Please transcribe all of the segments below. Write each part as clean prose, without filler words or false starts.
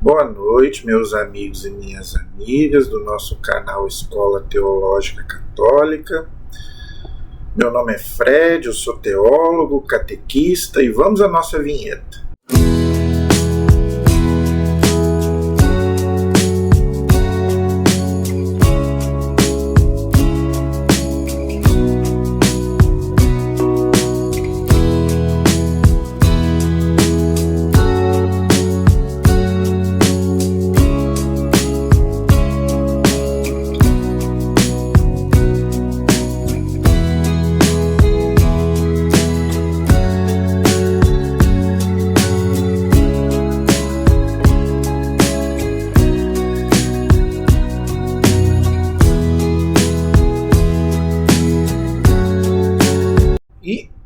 Boa noite, meus amigos e minhas amigas do nosso canal Escola Teológica Católica. Meu nome é Fred, eu sou teólogo, catequista e vamos à nossa vinheta.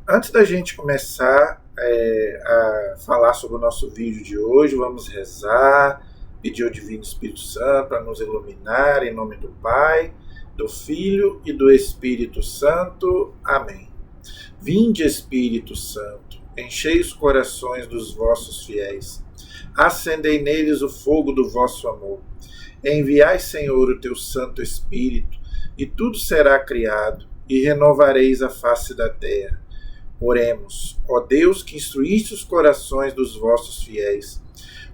Antes da gente começar a falar sobre o nosso vídeo de hoje, vamos rezar, pedir ao Divino Espírito Santo para nos iluminar, em nome do Pai, do Filho e do Espírito Santo. Amém. Vinde, Espírito Santo, enchei os corações dos vossos fiéis, acendei neles o fogo do vosso amor. Enviai, Senhor, o teu Santo Espírito, e tudo será criado, e renovareis a face da terra. Oremos, ó Deus, que instruíste os corações dos vossos fiéis,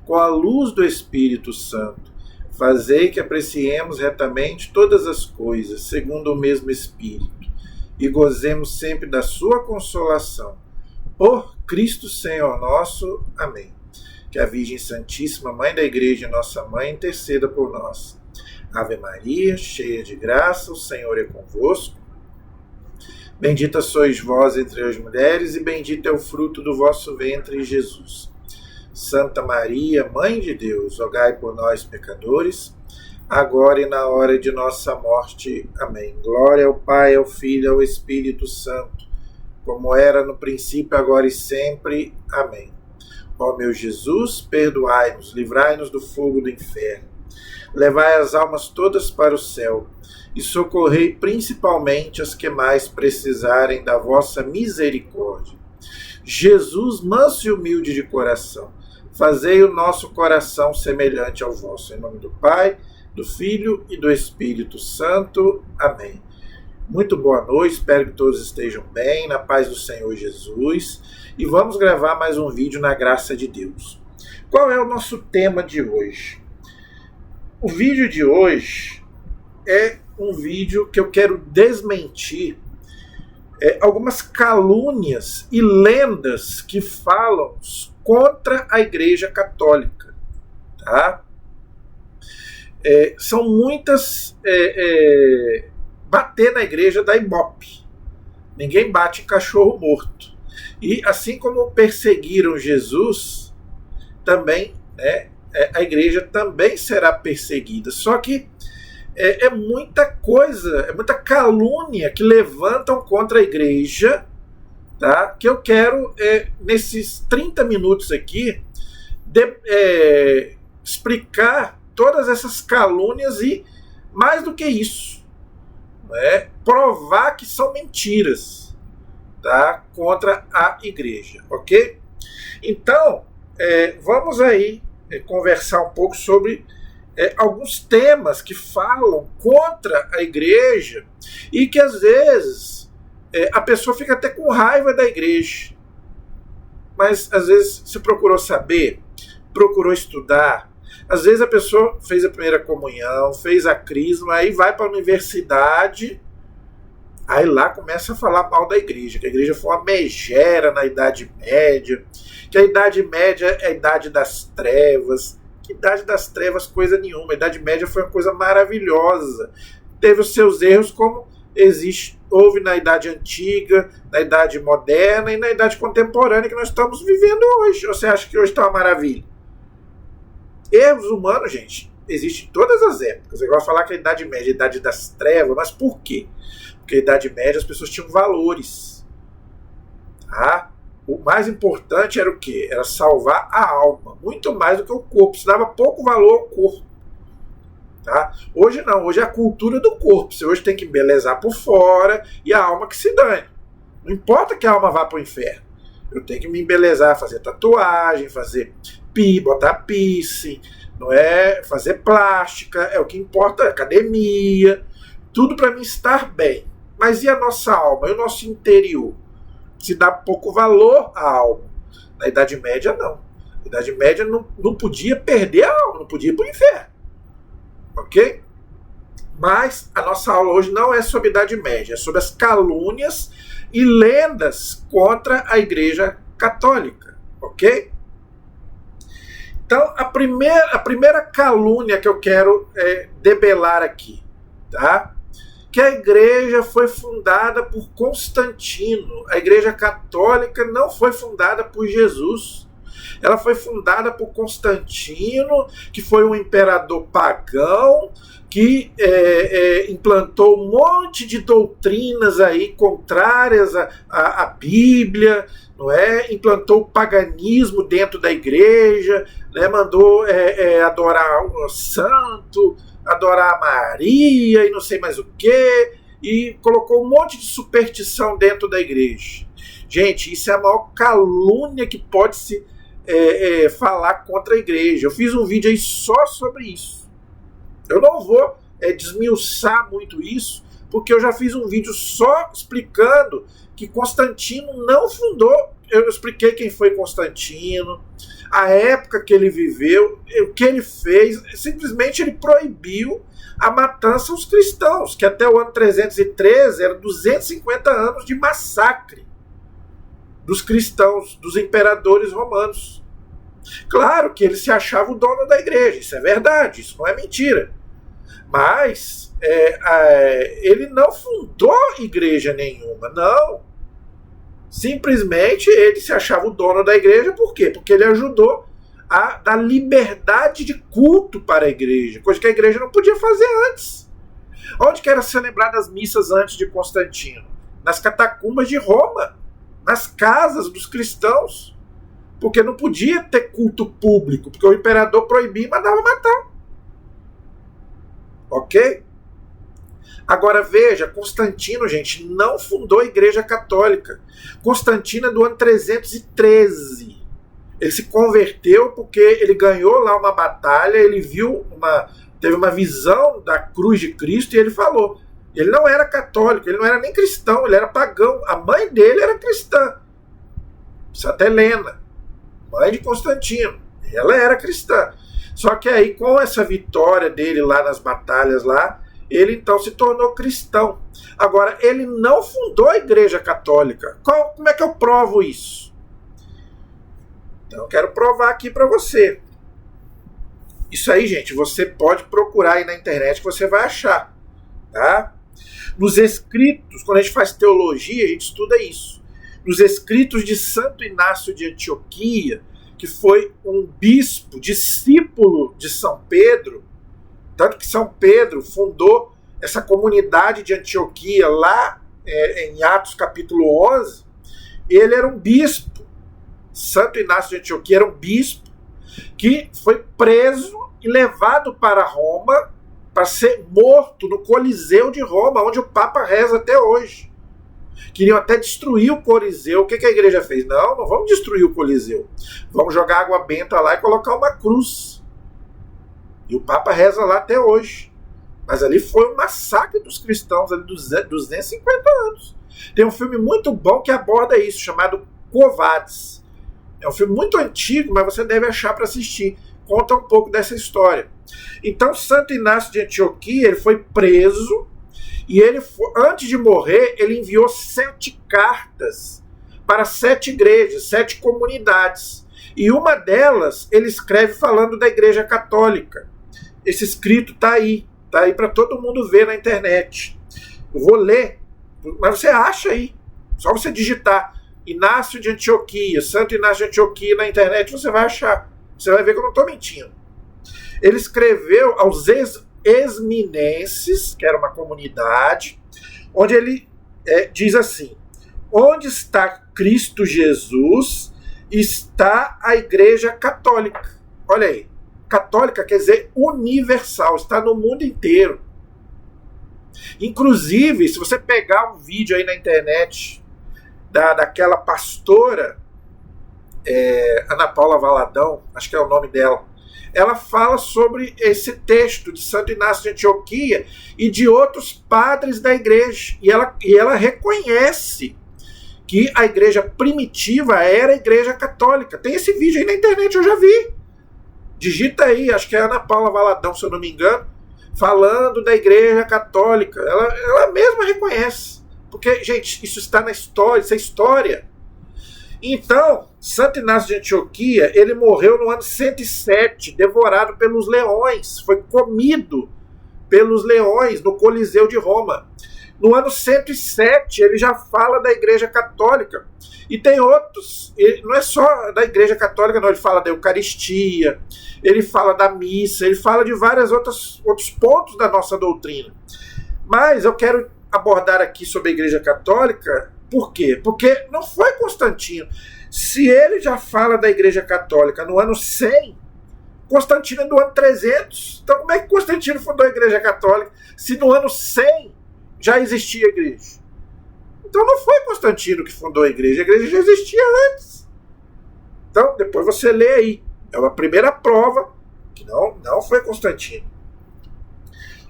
com a luz do Espírito Santo, fazei que apreciemos retamente todas as coisas, segundo o mesmo Espírito, e gozemos sempre da sua consolação. Por Cristo Senhor nosso. Amém. Que a Virgem Santíssima, Mãe da Igreja e nossa Mãe, interceda por nós. Ave Maria, cheia de graça, o Senhor é convosco. Bendita sois vós entre as mulheres, e bendito é o fruto do vosso ventre, Jesus. Santa Maria, Mãe de Deus, rogai por nós, pecadores, agora e na hora de nossa morte. Amém. Glória ao Pai, ao Filho e ao Espírito Santo, como era no princípio, agora e sempre. Amém. Ó meu Jesus, perdoai-nos, livrai-nos do fogo do inferno, levai as almas todas para o céu, e socorrei principalmente as que mais precisarem da vossa misericórdia. Jesus, manso e humilde de coração, fazei o nosso coração semelhante ao vosso. Em nome do Pai, do Filho e do Espírito Santo. Amém. Muito boa noite, espero que todos estejam bem, na paz do Senhor Jesus, e vamos gravar mais um vídeo na graça de Deus. Qual é o nosso tema de hoje? O vídeo de hoje é um vídeo que eu quero desmentir algumas calúnias e lendas que falam contra a Igreja Católica. Tá? São muitas... bater na igreja dá ibope. Ninguém bate em cachorro morto. E assim como perseguiram Jesus, também, a igreja também será perseguida. Só que é muita coisa, é muita calúnia que levantam contra a igreja, tá? Que eu quero, nesses 30 minutos aqui, explicar todas essas calúnias e, mais do que isso, provar que são mentiras, tá? Contra a igreja, ok? Então, vamos aí conversar um pouco sobre alguns temas que falam contra a igreja e que às vezes a pessoa fica até com raiva da igreja. Mas às vezes você procurou saber, procurou estudar. Às vezes a pessoa fez a primeira comunhão, fez a crisma, aí vai para a universidade, aí lá começa a falar mal da igreja, que a igreja foi uma megera na Idade Média, que a Idade Média é a Idade das Trevas. Que Idade das Trevas, coisa nenhuma. A Idade Média foi uma coisa maravilhosa. Teve os seus erros, como houve na Idade Antiga, na Idade Moderna e na Idade Contemporânea que nós estamos vivendo hoje. Você acha que hoje está uma maravilha? Erros humanos, gente, existem em todas as épocas. Eu gosto de falar que a Idade Média é a Idade das Trevas, mas por quê? Porque na Idade Média as pessoas tinham valores. Tá? O mais importante era o quê? Era salvar a alma, muito mais do que o corpo. Se dava pouco valor ao corpo. Tá? Hoje não, hoje é a cultura do corpo. Você hoje tem que embelezar por fora e a alma que se dane. Não importa que a alma vá para o inferno. Eu tenho que me embelezar, fazer tatuagem, fazer botar piercing, não é fazer plástica, é o que importa, academia, tudo para mim estar bem. Mas e a nossa alma, e o nosso interior? Se dá pouco valor à alma. Na Idade Média, não. Na Idade Média não podia perder a alma, não podia ir para o inferno. Ok? Mas a nossa aula hoje não é sobre a Idade Média, é sobre as calúnias e lendas contra a Igreja Católica. Ok? Então, a primeira calúnia que eu quero debelar aqui, tá? Que a igreja foi fundada por Constantino. A Igreja Católica não foi fundada por Jesus. Ela foi fundada por Constantino, que foi um imperador pagão, que implantou um monte de doutrinas aí contrárias à Bíblia, não é? Implantou o paganismo dentro da igreja, né? Mandou adorar o santo, adorar a Maria e não sei mais o que, e colocou um monte de superstição dentro da igreja. Gente, isso é a maior calúnia que pode se falar contra a igreja. Eu fiz um vídeo aí só sobre isso. Eu não vou desmiuçar muito isso, porque eu já fiz um vídeo só explicando que Constantino não fundou. Eu expliquei quem foi Constantino, a época que ele viveu, o que ele fez. Simplesmente ele proibiu a matança aos cristãos, que até o ano 313 eram 250 anos de massacre dos cristãos, dos imperadores romanos. Claro que ele se achava o dono da igreja, isso é verdade, isso não é mentira. Mas ele não fundou igreja nenhuma, não. Simplesmente ele se achava o dono da igreja, por quê? Porque ele ajudou a dar liberdade de culto para a igreja, coisa que a igreja não podia fazer antes. Onde que eram celebradas as missas antes de Constantino? Nas catacumbas de Roma, nas casas dos cristãos, porque não podia ter culto público, porque o imperador proibia e mandava matar. Ok? Agora veja, Constantino, gente, não fundou a Igreja Católica. Constantino é do ano 313. Ele se converteu porque ele ganhou lá uma batalha, ele teve uma visão da cruz de Cristo e ele falou. Ele não era católico, ele não era nem cristão, ele era pagão. A mãe dele era cristã. Santa Helena, mãe de Constantino. Ela era cristã. Só que aí, com essa vitória dele lá nas batalhas lá, ele então se tornou cristão. Agora, ele não fundou a Igreja Católica. Como é que eu provo isso? Então, eu quero provar aqui para você. Isso aí, gente, você pode procurar aí na internet que você vai achar. Tá? Nos escritos, quando a gente faz teologia, a gente estuda isso. Nos escritos de Santo Inácio de Antioquia, que foi um bispo, discípulo de São Pedro, tanto que São Pedro fundou essa comunidade de Antioquia lá em Atos capítulo 11, ele era um bispo. Santo Inácio de Antioquia era um bispo que foi preso e levado para Roma para ser morto no Coliseu de Roma, onde o Papa reza até hoje. Queriam até destruir o Coliseu. O que a igreja fez? Não vamos destruir o Coliseu. Vamos jogar água benta lá e colocar uma cruz. E o Papa reza lá até hoje. Mas ali foi um massacre dos cristãos, ali dos 250 anos. Tem um filme muito bom que aborda isso, chamado Covades. É um filme muito antigo, mas você deve achar para assistir. Conta um pouco dessa história. Então, Santo Inácio de Antioquia, ele foi preso e antes de morrer, ele enviou 7 cartas para 7 igrejas, 7 comunidades. E uma delas, ele escreve falando da Igreja Católica. Esse escrito está aí para todo mundo ver na internet. Eu vou ler, mas você acha aí. Só você digitar Inácio de Antioquia, Santo Inácio de Antioquia na internet, você vai achar. Você vai ver que eu não estou mentindo. Ele escreveu aos Esminenses, que era uma comunidade, onde ele diz assim: onde está Cristo Jesus, está a Igreja Católica. Olha aí, católica quer dizer universal, está no mundo inteiro. Inclusive, se você pegar um vídeo aí na internet daquela pastora, Ana Paula Valadão, acho que é o nome dela, ela fala sobre esse texto de Santo Inácio de Antioquia e de outros padres da igreja. E ela reconhece que a igreja primitiva era a igreja católica. Tem esse vídeo aí na internet, eu já vi. Digita aí, acho que é a Ana Paula Valadão, se eu não me engano, falando da igreja católica. Ela mesma reconhece. Porque, gente, isso está na história, isso é história. Então, Santo Inácio de Antioquia, ele morreu no ano 107, devorado pelos leões, foi comido pelos leões no Coliseu de Roma. No ano 107, ele já fala da Igreja Católica. E tem outros, não é só da Igreja Católica, não, ele fala da Eucaristia, ele fala da missa, ele fala de vários outros pontos da nossa doutrina. Mas eu quero abordar aqui sobre a Igreja Católica. Por quê? Porque não foi Constantino. Se ele já fala da Igreja Católica no ano 100, Constantino é do ano 300. Então como é que Constantino fundou a Igreja Católica se no ano 100 já existia a Igreja? Então não foi Constantino que fundou a igreja já existia antes. Então depois você lê aí. É uma primeira prova que não foi Constantino.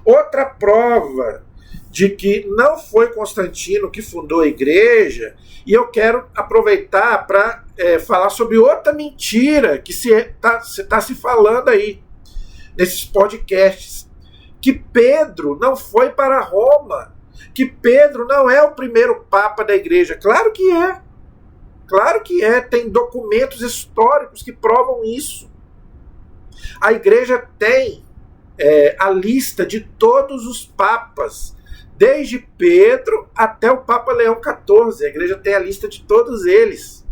Outra prova de que não foi Constantino que fundou a igreja, e eu quero aproveitar para falar sobre outra mentira que se está se falando aí, nesses podcasts, que Pedro não foi para Roma, que Pedro não é o primeiro papa da igreja. Claro que é. Claro que é. Tem documentos históricos que provam isso. A igreja tem a lista de todos os papas, desde Pedro até o Papa Leão XIV. A igreja tem a lista de todos eles.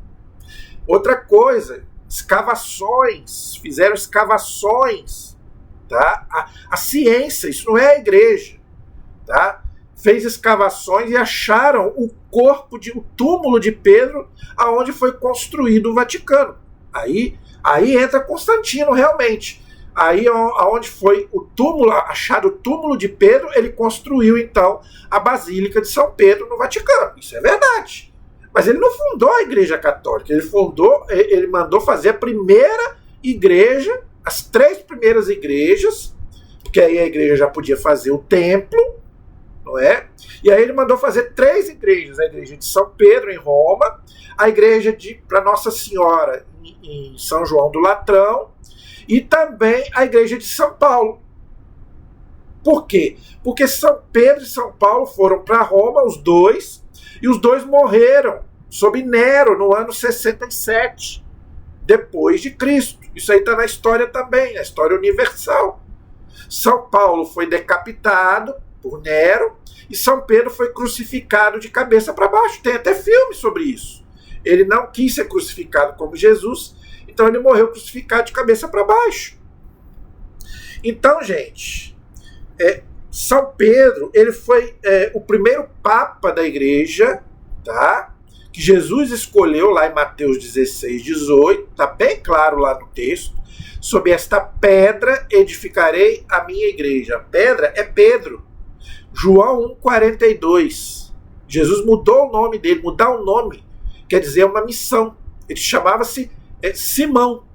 Outra coisa, escavações, fizeram escavações, tá? A ciência, isso não é a igreja, tá? Fez escavações e acharam o túmulo de Pedro, aonde foi construído o Vaticano. Aí entra Constantino realmente. Aí aonde foi o túmulo, achado o túmulo de Pedro, ele construiu então a Basílica de São Pedro no Vaticano. Isso é verdade. Mas ele não fundou a Igreja Católica. Ele mandou fazer a primeira igreja, as 3 primeiras igrejas, porque aí a igreja já podia fazer o templo, não é? E aí ele mandou fazer 3 igrejas: a igreja de São Pedro em Roma, a igreja para Nossa Senhora em São João do Latrão, e também a igreja de São Paulo. Por quê? Porque São Pedro e São Paulo foram para Roma, os dois, e os dois morreram sob Nero no ano 67 depois de Cristo. Isso aí está na história também, na história universal. São Paulo foi decapitado por Nero e São Pedro foi crucificado de cabeça para baixo. Tem até filme sobre isso. Ele não quis ser crucificado como Jesus, então ele morreu crucificado de cabeça para baixo. Então, gente, São Pedro, ele foi o primeiro papa da igreja, tá? Que Jesus escolheu lá em Mateus 16, 18, tá bem claro lá no texto: sob esta pedra edificarei a minha igreja. A pedra é Pedro. João 1,42. Jesus mudou o nome dele. Mudar o nome quer dizer uma missão. Ele chamava-se Simão.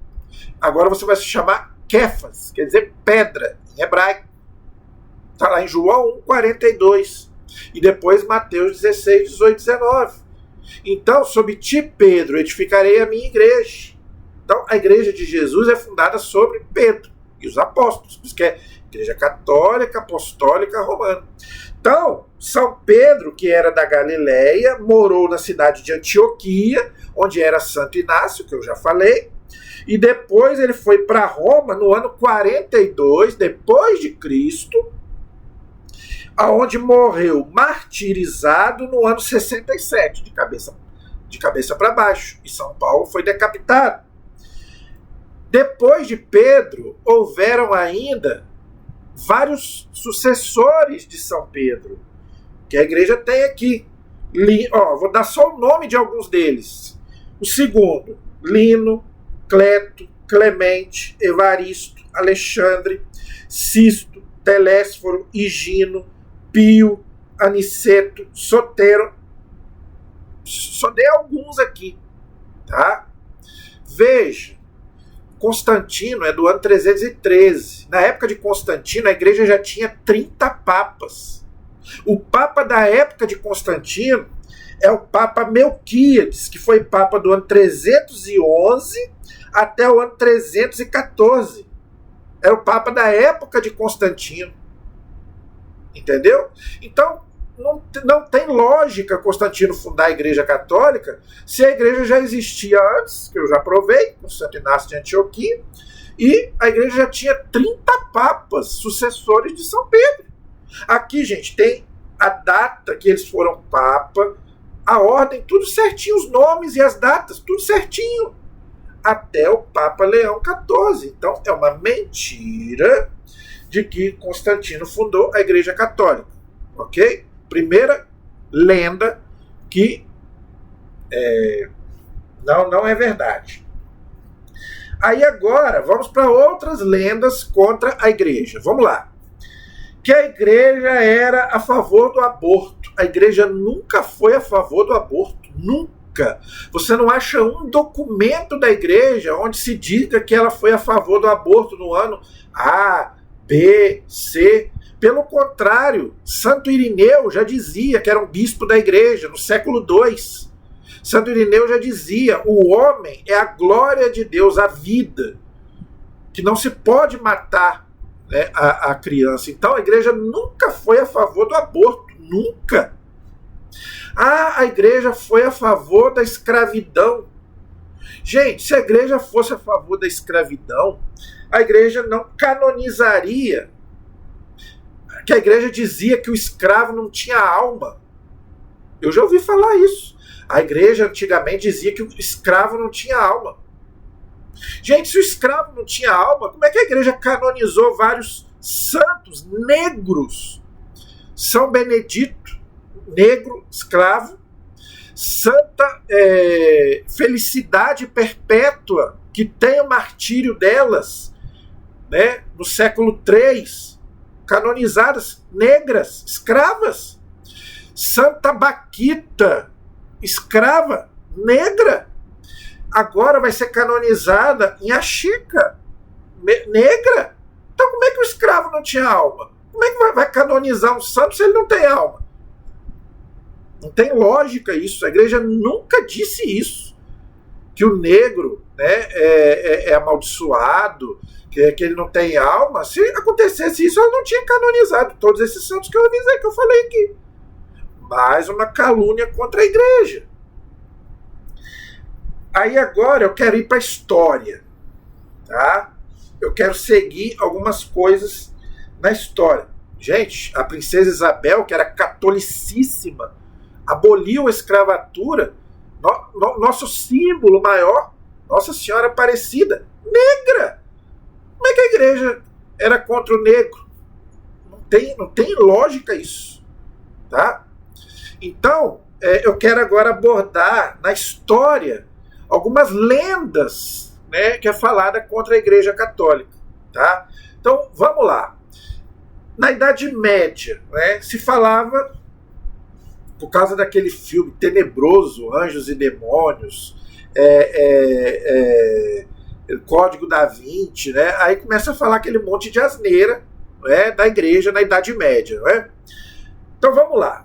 Agora você vai se chamar Kefas, quer dizer pedra, em hebraico. Está lá em João 1,42. E depois Mateus 16, 18, 19. Então, sob ti, Pedro, edificarei a minha igreja. Então, a igreja de Jesus é fundada sobre Pedro e os apóstolos. Por isso que é Igreja Católica, Apostólica, Romana. Então, São Pedro, que era da Galileia, morou na cidade de Antioquia, onde era Santo Inácio, que eu já falei, e depois ele foi para Roma no ano 42, depois de Cristo, aonde morreu martirizado no ano 67, de cabeça para baixo, e São Paulo foi decapitado. Depois de Pedro, houveram ainda vários sucessores de São Pedro, que a igreja tem aqui. Vou dar só o nome de alguns deles. O segundo: Lino, Cleto, Clemente, Evaristo, Alexandre, Sisto, Telésforo, Higino, Pio, Aniceto, Sotero. Só dei alguns aqui, tá? Veja, Constantino é do ano 313. Na época de Constantino, a igreja já tinha 30 papas. O papa da época de Constantino é o Papa Melquíades, que foi papa do ano 311 até o ano 314. Era o papa da época de Constantino. Entendeu? Então, não tem lógica Constantino fundar a Igreja Católica se a igreja já existia antes, que eu já provei, com Santo Inácio de Antioquia, e a igreja já tinha 30 papas, sucessores de São Pedro. Aqui, gente, tem a data que eles foram papa, a ordem, tudo certinho, os nomes e as datas, tudo certinho, até o Papa Leão XIV. Então, é uma mentira de que Constantino fundou a Igreja Católica, ok? Primeira lenda que não é verdade. Aí agora, vamos para outras lendas contra a igreja. Vamos lá. Que a igreja era a favor do aborto. A igreja nunca foi a favor do aborto. Nunca. Você não acha um documento da igreja onde se diga que ela foi a favor do aborto no ano A, B, C. Pelo contrário, Santo Irineu já dizia, que era um bispo da igreja, no século II. Santo Irineu já dizia, o homem é a glória de Deus, a vida, que não se pode matar, né, a criança. Então a igreja nunca foi a favor do aborto, nunca. A igreja foi a favor da escravidão. Gente, se a igreja fosse a favor da escravidão, a igreja não canonizaria, que a igreja dizia que o escravo não tinha alma. Eu já ouvi falar isso. A igreja antigamente dizia que o escravo não tinha alma. Gente, se o escravo não tinha alma, como é que a igreja canonizou vários santos negros? São Benedito, negro, escravo. Santa Felicidade Perpétua, que tem o martírio delas, né, no século III, canonizadas, negras, escravas. Santa Baquita, escrava, negra, agora vai ser canonizada em Axica, negra. Então como é que o escravo não tinha alma? Como é que vai canonizar um santo se ele não tem alma? Não tem lógica isso. A igreja nunca disse isso, que o negro, né, é amaldiçoado, que ele não tem alma. Se acontecesse isso, ela não tinha canonizado todos esses santos que eu avisei, que eu falei aqui. Mais uma calúnia contra a igreja. Aí agora eu quero ir para a história, tá? Eu quero seguir algumas coisas na história. Gente, a princesa Isabel, que era catolicíssima, aboliu a escravatura. Nosso símbolo maior, Nossa Senhora Aparecida, negra. Como é que a igreja era contra o negro? Não tem lógica isso, tá? Então, eu quero agora abordar na história algumas lendas, né, que é falada contra a Igreja Católica, tá? Então, vamos lá. Na Idade Média, né, se falava, por causa daquele filme tenebroso, Anjos e Demônios, Código da Vinci, né, aí começa a falar aquele monte de asneira, né, da igreja na Idade Média. Né? Então, vamos lá.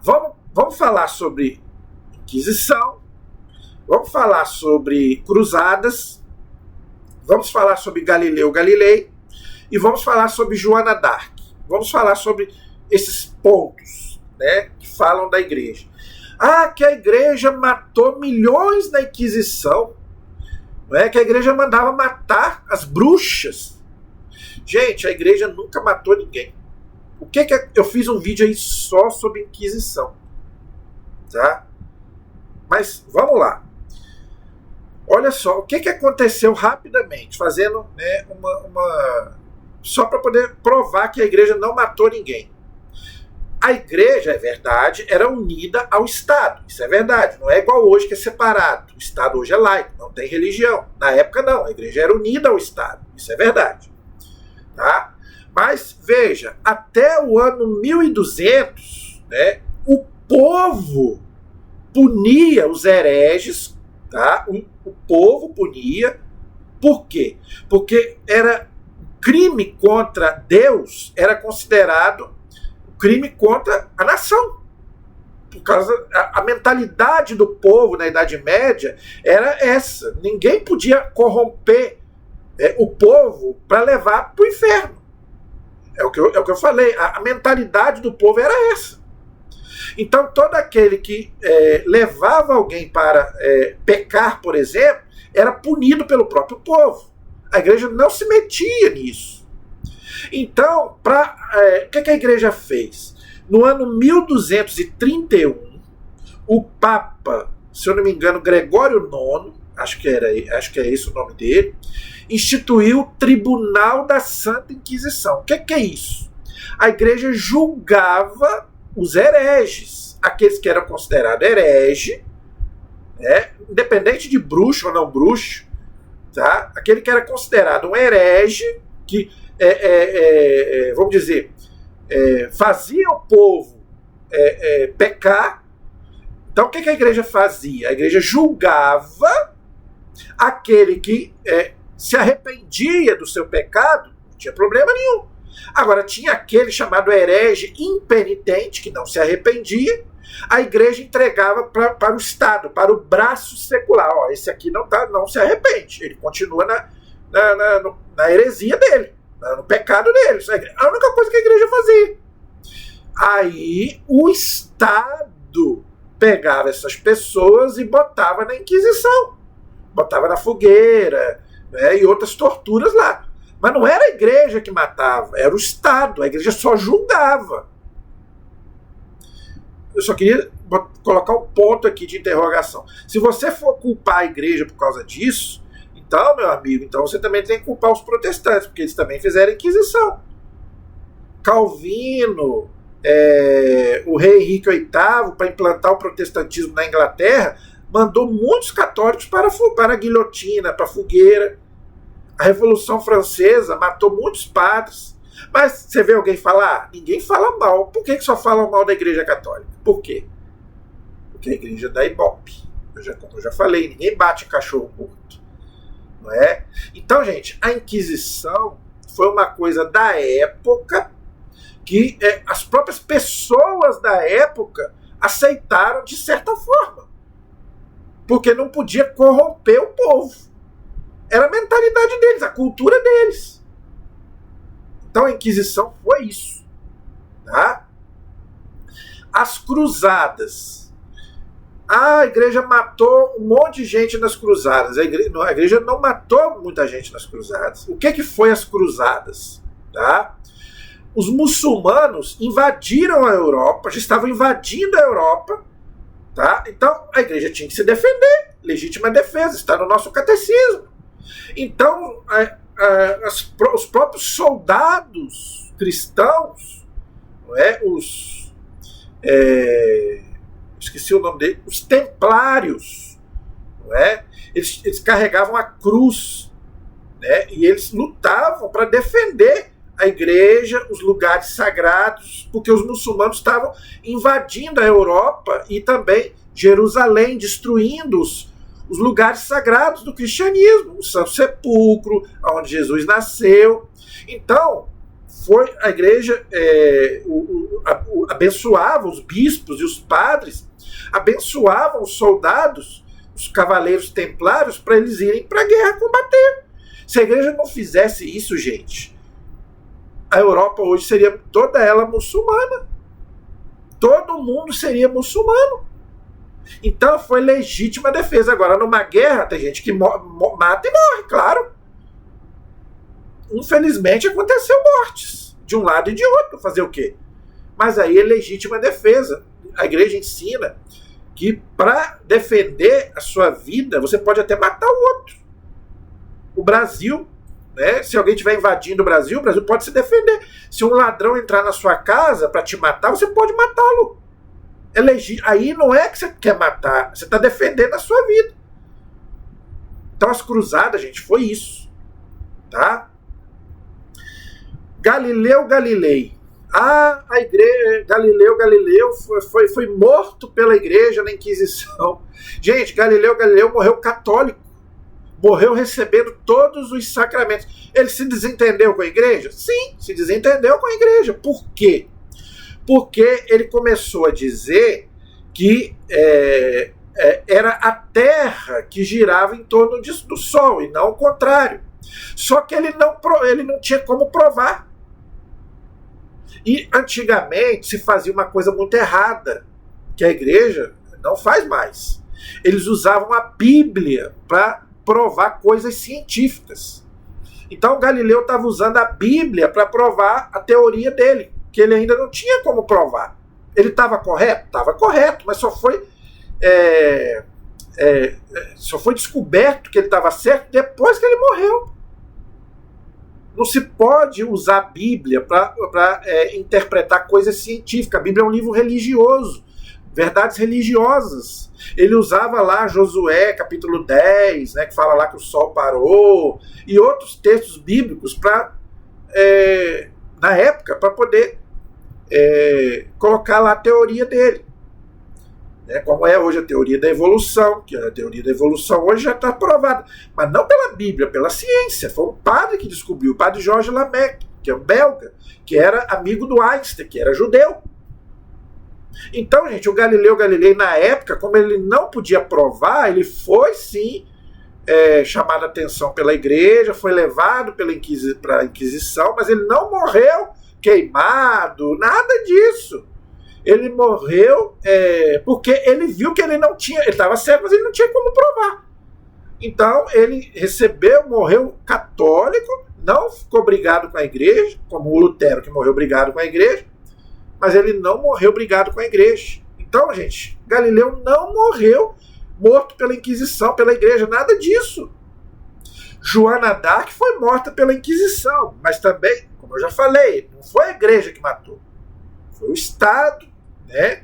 Vamos falar sobre Inquisição, vamos falar sobre cruzadas, vamos falar sobre Galileu Galilei e vamos falar sobre Joana d'Arc. Vamos falar sobre esses pontos, né, que falam da igreja. Que a igreja matou milhões na Inquisição, né, que a igreja mandava matar as bruxas. Gente, a igreja nunca matou ninguém. Eu fiz um vídeo aí só sobre Inquisição. Tá? Mas vamos lá. Olha só, o que aconteceu rapidamente, fazendo, né, só para poder provar que a igreja não matou ninguém. A igreja, é verdade, era unida ao Estado. Isso é verdade. Não é igual hoje, que é separado. O Estado hoje é laico, não tem religião. Na época, não. A igreja era unida ao Estado. Isso é verdade. Tá? Mas, veja, até o ano 1200, né, o povo punia os hereges, tá? O povo punia Por quê? Porque era crime contra Deus, era considerado crime contra a nação. Por causa a mentalidade do povo na Idade Média era essa. Ninguém podia corromper o povo para levar para o inferno. É o que eu falei. A mentalidade do povo era essa. Então, todo aquele que levava alguém para pecar, por exemplo, era punido pelo próprio povo. A igreja não se metia nisso. Então, o que a igreja fez? No ano 1231, o Papa, se eu não me engano, Gregório IX, acho que é esse o nome dele, instituiu o Tribunal da Santa Inquisição. O que é isso? A igreja julgava os hereges, aqueles que eram considerados herege, independente de bruxo ou não bruxo, tá? Aquele que era considerado um herege, que, vamos dizer, fazia o povo pecar. Então o que a igreja fazia? A igreja julgava aquele que se arrependia do seu pecado, não tinha problema nenhum. Agora, tinha aquele chamado herege impenitente, que não se arrependia, a igreja entregava para o Estado, para o braço secular. Ó, esse aqui não se arrepende, ele continua na heresia dele, no pecado dele. Isso é a única coisa que a igreja fazia. Aí o Estado pegava essas pessoas e botava na Inquisição, botava na fogueira, e outras torturas lá. Mas não era a igreja que matava, era o Estado. A igreja só julgava. Eu só queria colocar um ponto aqui de interrogação. Se você for culpar a igreja por causa disso, então, meu amigo, então você também tem que culpar os protestantes, porque eles também fizeram a Inquisição. Calvino, o rei Henrique VIII, para implantar o protestantismo na Inglaterra, mandou muitos católicos para a guilhotina, para a fogueira. A Revolução Francesa matou muitos padres. Mas você vê alguém falar? Ninguém fala mal. Por que só falam mal da Igreja Católica? Por quê? Porque a igreja dá ibope. Como eu já falei, ninguém bate cachorro morto. Não é? Então, gente, a Inquisição foi uma coisa da época que as próprias pessoas da época aceitaram de certa forma. Porque não podia corromper o povo. Era a mentalidade deles, a cultura deles. Então a Inquisição foi isso. Tá? As cruzadas. A igreja matou um monte de gente nas cruzadas. A igreja não matou muita gente nas cruzadas. O que foi as cruzadas? Tá? Os muçulmanos invadiram a Europa, já estavam invadindo a Europa. Tá? Então a igreja tinha que se defender. Legítima defesa, está no nosso catecismo. Então, os próprios soldados cristãos, não é? Esqueci o nome dele, os templários, não é? Eles carregavam a cruz, né? E eles lutavam para defender a igreja, os lugares sagrados, porque os muçulmanos estavam invadindo a Europa e também Jerusalém, destruindo os lugares sagrados do cristianismo, o Santo Sepulcro, onde Jesus nasceu. Então, a igreja abençoava os bispos e os padres, abençoavam os soldados, os cavaleiros templários, para eles irem para a guerra combater. Se a igreja não fizesse isso, gente, a Europa hoje seria toda ela muçulmana. Todo mundo seria muçulmano. Então foi legítima defesa. Agora, numa guerra, tem gente que mata e morre, claro. Infelizmente aconteceu mortes, de um lado e de outro. Fazer o quê? Mas aí é legítima defesa. A igreja ensina que para defender a sua vida, você pode até matar o outro. O Brasil, né, se alguém estiver invadindo o Brasil pode se defender. Se um ladrão entrar na sua casa para te matar, você pode matá-lo. Aí não é que você quer matar, você está defendendo a sua vida. Então as cruzadas, gente, foi isso. Tá? Galileu Galilei. A igreja, Galileu foi morto pela igreja na Inquisição. Gente, Galileu morreu católico. morreu recebendo todos os sacramentos. Ele se desentendeu com a igreja? Sim, se desentendeu com a igreja. Por quê? Porque ele começou a dizer que era a Terra que girava em torno do Sol, e não o contrário. Só que ele não tinha como provar. E antigamente se fazia uma coisa muito errada, que a igreja não faz mais. Eles usavam a Bíblia para provar coisas científicas. Então Galileu estava usando a Bíblia para provar a teoria dele, que ele ainda não tinha como provar. Ele estava correto? Estava correto, mas só foi descoberto que ele estava certo depois que ele morreu. Não se pode usar a Bíblia para interpretar coisas científicas. A Bíblia é um livro religioso, verdades religiosas. Ele usava lá Josué, capítulo 10, né, que fala lá que o sol parou, e outros textos bíblicos na época, para poder colocar lá a teoria dele. Como é hoje a teoria da evolução, que a teoria da evolução hoje já está provada, mas não pela Bíblia, pela ciência. Foi um padre que descobriu, o padre Georges Lamech, que é um belga, que era amigo do Einstein, que era judeu. Então, gente, o Galileu Galilei, na época, como ele não podia provar, ele foi sim chamado a atenção pela igreja, foi levado para a Inquisição, mas ele não morreu queimado, nada disso. Ele morreu porque ele viu que ele não tinha, ele estava certo, mas ele não tinha como provar. Então ele morreu católico, não ficou brigado com a igreja, como o Lutero, que morreu brigado com a igreja, mas ele não morreu brigado com a igreja. Então, gente, Galileu não morreu morto pela Inquisição, pela igreja, nada disso. Joana d'Arc foi morta pela Inquisição, mas também, como eu já falei, não foi a igreja que matou. Foi o Estado, né?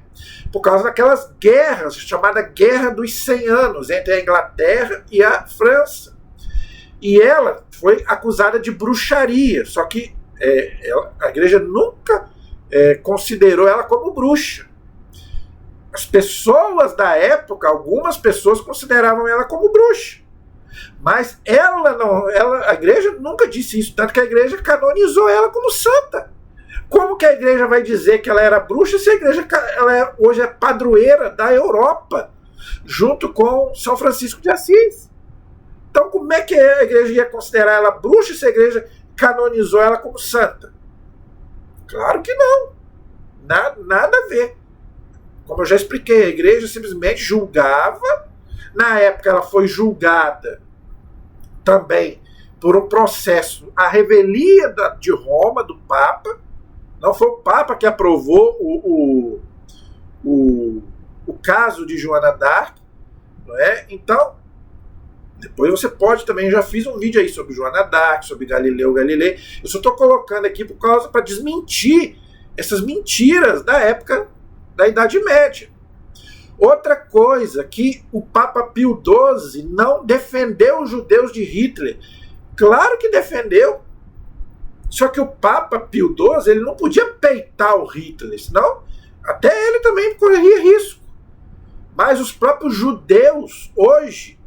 Por causa daquelas guerras, chamada Guerra dos 100 Anos, entre a Inglaterra e a França. E ela foi acusada de bruxaria, só que a igreja nunca considerou ela como bruxa. As pessoas da época, algumas pessoas consideravam ela como bruxa. Mas a igreja nunca disse isso, tanto que a igreja canonizou ela como santa. Como que a igreja vai dizer que ela era bruxa se a igreja hoje é padroeira da Europa, junto com São Francisco de Assis? Então como é que a igreja ia considerar ela bruxa se a igreja canonizou ela como santa? Claro que não. Nada a ver. Como eu já expliquei, a igreja simplesmente julgava. Na época ela foi julgada também por um processo, a revelia de Roma, do Papa. Não foi o Papa que aprovou o caso de Joana d'Arc, não é? Então, depois você pode também, eu já fiz um vídeo aí sobre Joana d'Arc, sobre Galileu Galilei. Eu só estou colocando aqui para desmentir essas mentiras da época da Idade Média. Outra coisa, que o Papa Pio XII não defendeu os judeus de Hitler. Claro que defendeu. Só que o Papa Pio XII, ele não podia peitar o Hitler, senão até ele também correria risco. Mas os próprios judeus hoje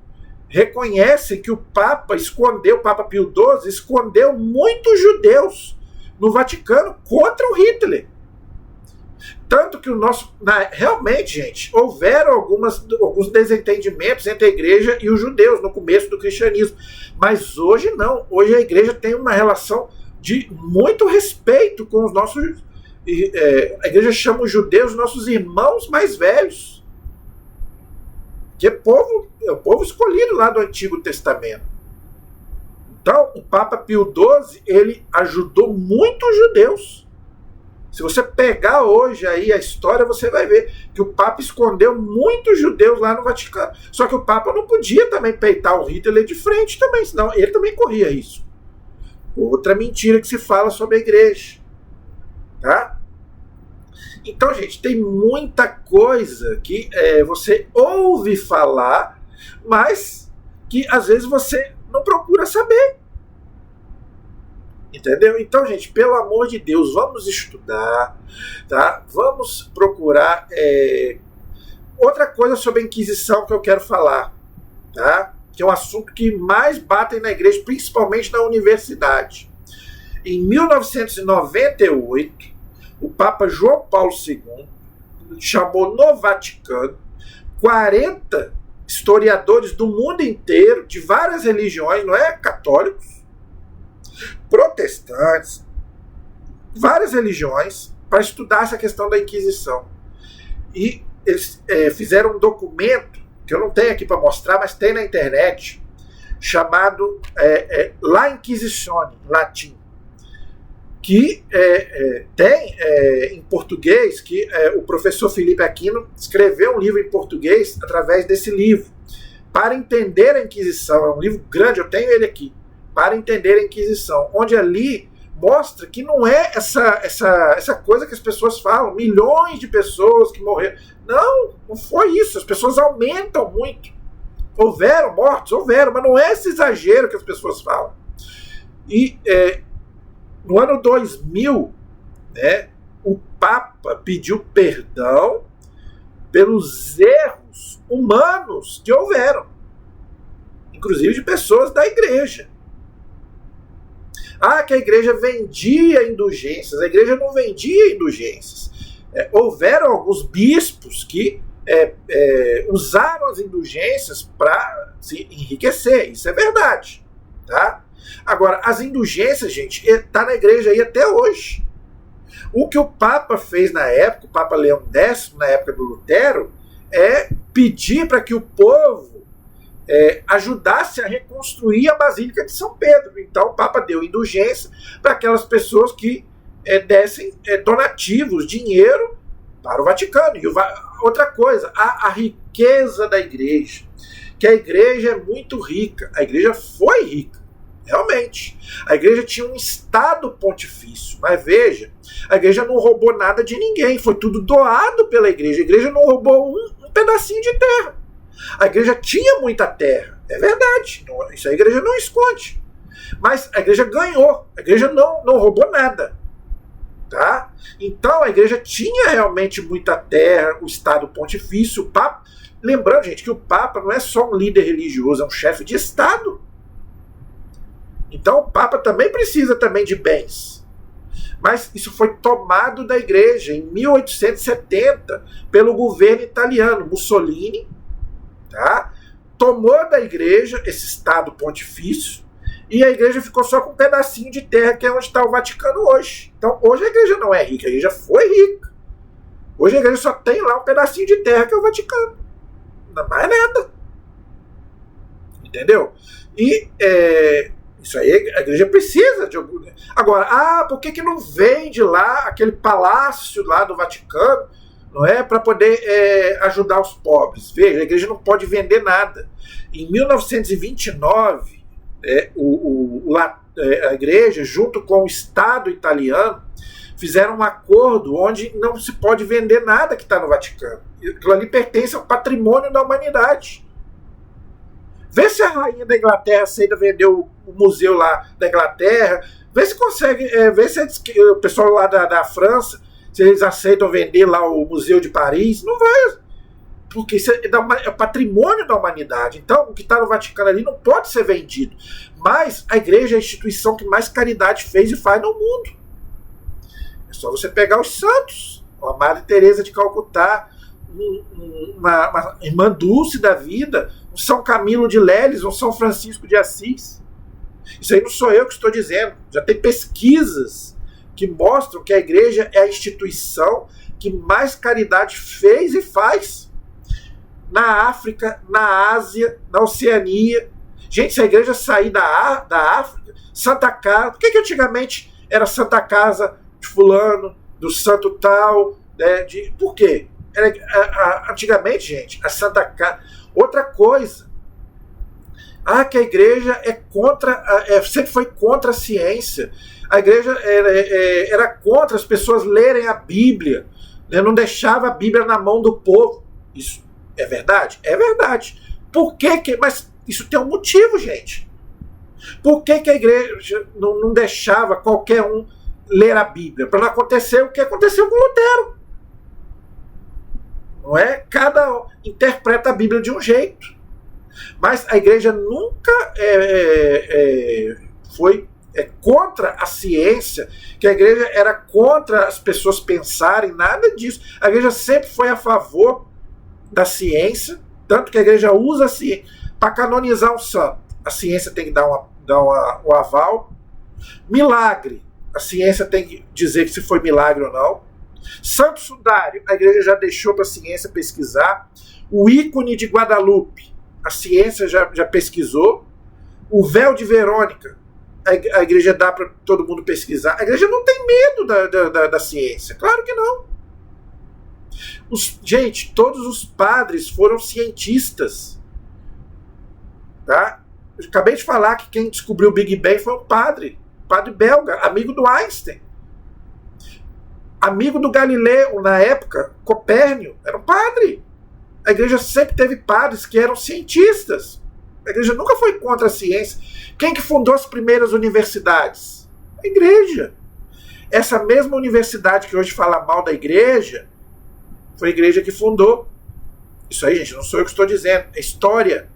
reconhecem que o Papa Pio XII escondeu muitos judeus no Vaticano contra o Hitler. Tanto que realmente, gente, houveram alguns desentendimentos entre a igreja e os judeus no começo do cristianismo. Mas hoje não. Hoje a igreja tem uma relação de muito respeito com os nossos... a igreja chama os judeus nossos irmãos mais velhos. Que é o povo escolhido lá do Antigo Testamento. Então, o Papa Pio XII, ele ajudou muitos judeus. Se você pegar hoje aí a história, você vai ver que o Papa escondeu muitos judeus lá no Vaticano. Só que o Papa não podia também peitar o Hitler de frente também, senão ele também corria isso. Outra mentira que se fala sobre a igreja. Tá? Então, gente, tem muita coisa que você ouve falar, mas que às vezes você não procura saber. Entendeu? Então, gente, pelo amor de Deus, vamos estudar, tá? Vamos procurar. Outra coisa sobre a Inquisição que eu quero falar, tá? que é um assunto que mais batem na igreja, principalmente na universidade. Em 1998, o Papa João Paulo II chamou no Vaticano 40 historiadores do mundo inteiro, de várias religiões, não é? Católicos, protestantes, várias religiões, para estudar essa questão da Inquisição. E eles fizeram um documento, que eu não tenho aqui para mostrar, mas tem na internet, chamado La Inquisitione, em latim, que tem em português, que o professor Felipe Aquino escreveu um livro em português através desse livro, para entender a Inquisição. É um livro grande, eu tenho ele aqui, para entender a Inquisição, onde ali mostra que não é essa coisa que as pessoas falam, milhões de pessoas que morreram. Não foi isso, as pessoas aumentam muito. Houveram mortos? Houveram, mas não é esse exagero que as pessoas falam. E no ano 2000, né, o Papa pediu perdão pelos erros humanos que houveram, inclusive de pessoas da igreja. Que a igreja vendia indulgências. A igreja não vendia indulgências. Houveram alguns bispos que usaram as indulgências para se enriquecer. Isso é verdade. Tá? Agora, as indulgências, gente, está na igreja aí até hoje. O que o Papa fez na época, o Papa Leão X, na época do Lutero, é pedir para que o povo ajudasse a reconstruir a Basílica de São Pedro. Então o Papa deu indulgência para aquelas pessoas que dessem donativos, dinheiro para o Vaticano. E outra coisa, a riqueza da igreja, que a igreja é muito rica. A igreja foi rica, realmente. A igreja tinha um estado pontifício, mas veja, a igreja não roubou nada de ninguém, foi tudo doado pela igreja. A igreja não roubou um pedacinho de terra. A igreja tinha muita terra, é verdade, isso a igreja não esconde. Mas a igreja ganhou, a igreja não roubou nada. Tá? Então a igreja tinha realmente muita terra, o Estado Pontifício, o Papa. Lembrando, gente, que o Papa não é só um líder religioso, é um chefe de Estado. Então o Papa também precisa também de bens. Mas isso foi tomado da igreja em 1870 pelo governo italiano. Mussolini, tá? Tomou da igreja esse Estado Pontifício e a igreja ficou só com um pedacinho de terra, que é onde está o Vaticano hoje. Então hoje a igreja não é rica, a igreja foi rica. Hoje a igreja só tem lá um pedacinho de terra, que é o Vaticano. Não é mais nada. Entendeu? E isso aí a igreja precisa de algum. Agora, por que não vende lá aquele palácio lá do Vaticano, não é, para poder ajudar os pobres? Veja, a igreja não pode vender nada. Em 1929, a igreja, junto com o Estado italiano, fizeram um acordo onde não se pode vender nada que está no Vaticano. Aquilo ali pertence ao patrimônio da humanidade. Vê se a rainha da Inglaterra aceita vender o museu lá da Inglaterra. Vê se consegue, vê se o pessoal lá da França, se eles aceitam vender lá o Museu de Paris. Não vai, porque isso é patrimônio da humanidade. Então o que está no Vaticano ali não pode ser vendido. Mas a igreja é a instituição que mais caridade fez e faz no mundo. É só você pegar os santos, a Madre Teresa de Calcutá, uma irmã Dulce da vida, um São Camilo de Leles, um São Francisco de Assis. Isso aí não sou eu que estou dizendo. Já tem pesquisas que mostram que a igreja é a instituição que mais caridade fez e faz. Na África, na Ásia, na Oceania. Gente, se a igreja sair da África, Santa Casa, por que antigamente era Santa Casa de fulano, do santo tal, né, por quê? Antigamente, gente, a Santa Casa. Outra coisa, que a igreja sempre foi contra a ciência. A igreja era contra as pessoas lerem a Bíblia, né, não deixava a Bíblia na mão do povo. Isso é verdade? É verdade. Por que? Mas isso tem um motivo, gente. Por que a igreja não deixava qualquer um ler a Bíblia? Para não acontecer o que aconteceu com Lutero. Não é? Cada um interpreta a Bíblia de um jeito. Mas a igreja nunca foi contra a ciência, que a igreja era contra as pessoas pensarem, nada disso. A igreja sempre foi a favor da ciência, tanto que a igreja usa a ciência para canonizar um santo. A ciência tem que dar o aval. Milagre, a ciência tem que dizer se foi milagre ou não. Santo Sudário, a igreja já deixou para a ciência pesquisar. O ícone de Guadalupe, a ciência já pesquisou. O véu de Verônica, a igreja dá para todo mundo pesquisar. A igreja não tem medo da ciência, claro que não. Gente, todos os padres foram cientistas. Tá? Eu acabei de falar que quem descobriu o Big Bang foi um padre belga, amigo do Einstein. Amigo do Galileu, na época, Copérnico, era um padre. A igreja sempre teve padres que eram cientistas. A igreja nunca foi contra a ciência. Quem que fundou as primeiras universidades? A igreja. Essa mesma universidade que hoje fala mal da igreja, foi a igreja que fundou. Isso aí, gente, não sou eu que estou dizendo, é história.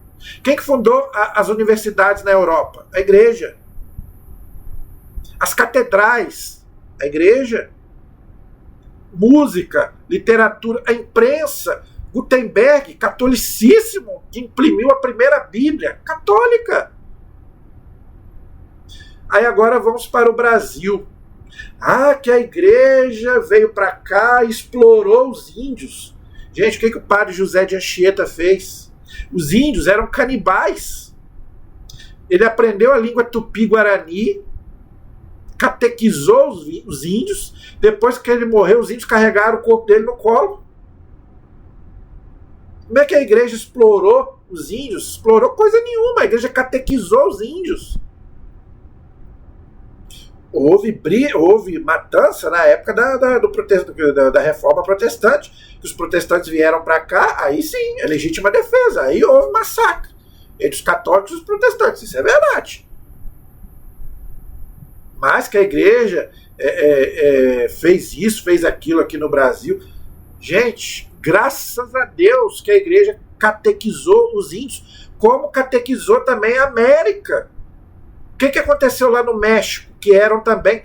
Quem que fundou as universidades na Europa? A igreja. As catedrais, a igreja. Música, literatura, a imprensa. Gutenberg, catolicíssimo, que imprimiu a primeira Bíblia, católica. Aí agora vamos para o Brasil. Que a igreja veio para cá e explorou os índios. Gente, o que o padre José de Anchieta fez? Os índios eram canibais. Ele aprendeu a língua tupi-guarani, catequizou os índios. Depois que ele morreu, os índios carregaram o corpo dele no colo. Como é que a igreja explorou os índios? Explorou coisa nenhuma. A igreja catequizou os índios. Houve matança na época da Reforma Protestante. Que os protestantes vieram para cá, aí sim, é legítima defesa. Aí houve massacre entre os católicos e os protestantes. Isso é verdade. Mas que a igreja fez isso, fez aquilo aqui no Brasil. Gente, graças a Deus que a igreja catequizou os índios, como catequizou também a América. O que aconteceu lá no México? Que eram também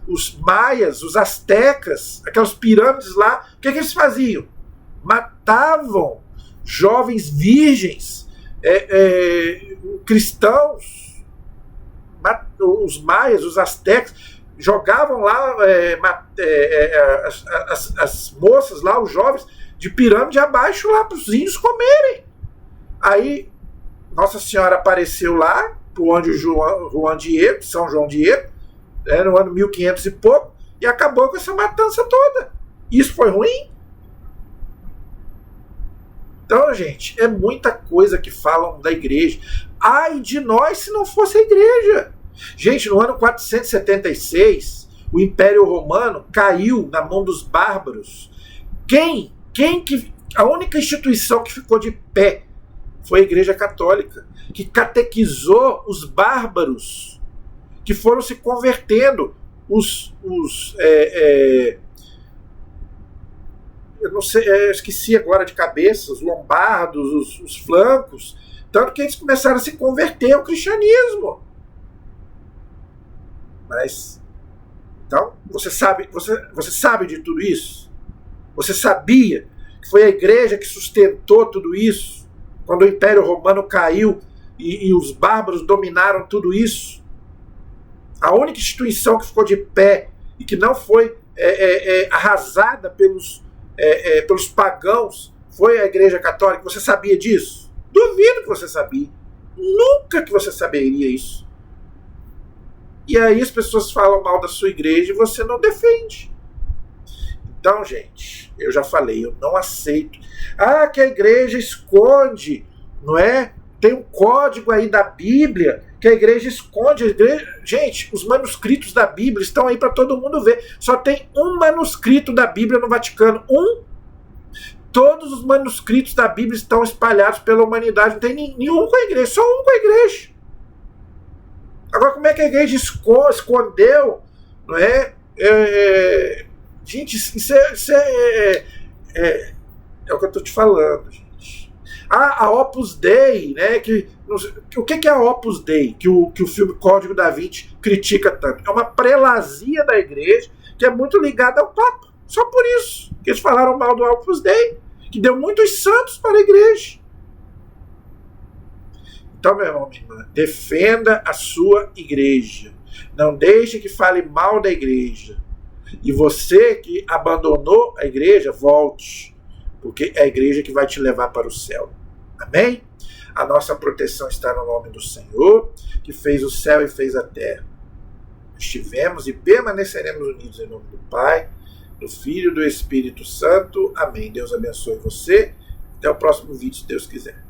os maias, os astecas, aquelas pirâmides lá. O que eles faziam? Matavam jovens virgens, cristãos, os maias, os astecas, jogavam lá as moças lá, os jovens, de pirâmide abaixo lá para os índios comerem. Aí Nossa Senhora apareceu lá pro anjo São João Diego, no ano 1500 e pouco, e acabou com essa matança toda. Isso foi ruim? Então, gente, é muita coisa que falam da igreja. Ai de nós se não fosse a igreja. Gente, no ano 476, o Império Romano caiu na mão dos bárbaros. A única instituição que ficou de pé foi a Igreja Católica, que catequizou os bárbaros, que foram se convertendo. Eu não sei, eu esqueci agora de cabeça, os lombardos, os francos, tanto que eles começaram a se converter ao cristianismo. Mas, então, você sabe de tudo isso? Você sabia que foi a igreja que sustentou tudo isso? Quando o Império Romano caiu e os bárbaros dominaram tudo isso? A única instituição que ficou de pé e que não foi arrasada pelos pagãos foi a Igreja Católica. Você sabia disso? Duvido que você sabia. Nunca que você saberia isso. E aí as pessoas falam mal da sua igreja e você não defende. Então, gente, eu já falei, eu não aceito. Que a igreja esconde, não é? Tem um código aí da Bíblia que a igreja esconde. Gente, os manuscritos da Bíblia estão aí para todo mundo ver. Só tem um manuscrito da Bíblia no Vaticano. Todos os manuscritos da Bíblia estão espalhados pela humanidade. Não tem nenhum com a igreja, só um com a igreja. Agora, como é que a igreja escondeu? Não é? Gente, isso é o que eu estou te falando, gente. A Opus Dei, né? O que é a Opus Dei que o filme Código da Vinci critica tanto? É uma prelazia da igreja que é muito ligada ao Papa. Só por isso que eles falaram mal do Opus Dei, que deu muitos santos para a igreja. Então, meu irmão, minha irmã, defenda a sua igreja. Não deixe que fale mal da igreja. E você que abandonou a igreja, volte. Porque é a igreja que vai te levar para o céu. Amém? A nossa proteção está no nome do Senhor, que fez o céu e fez a terra. Estivemos e permaneceremos unidos em nome do Pai, do Filho e do Espírito Santo. Amém. Deus abençoe você. Até o próximo vídeo, se Deus quiser.